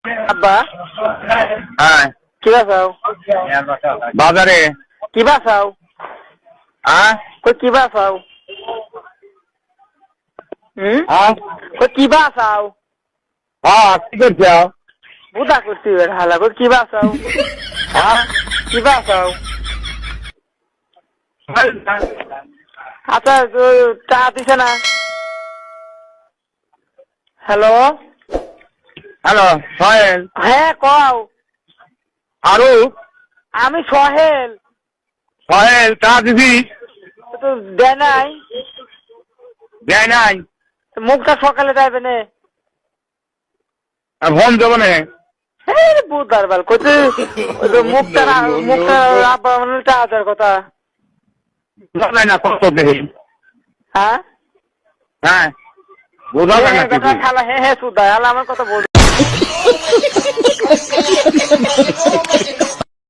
আব্বা হ্যাঁ কি বাসাও বাজারে কি বাসাও হ্যাঁ কই কি বাসাও কই কি বাসাও হ্যাঁ কি করছো বুদা করছি হালা কই কি বাসাও হ্যাঁ কি বাসাও আচ্ছা চা দিছে না হ্যালো হ্যালো সোহেল হ্যাঁ কও আরো আমি সোহেল সোহেল চা দিবি তো দেয় নাই দেয় নাই মুখটা সকালে যাইবে না ফোন দেবো না বুধবার বাল কত মুখটা আব্বা মানে টাকার কথা বোঝা যায় না কত দেখি হ্যাঁ হ্যাঁ বোঝা যায় না কথা খালা হ্যাঁ হ্যাঁ সুদা আমার কথা বল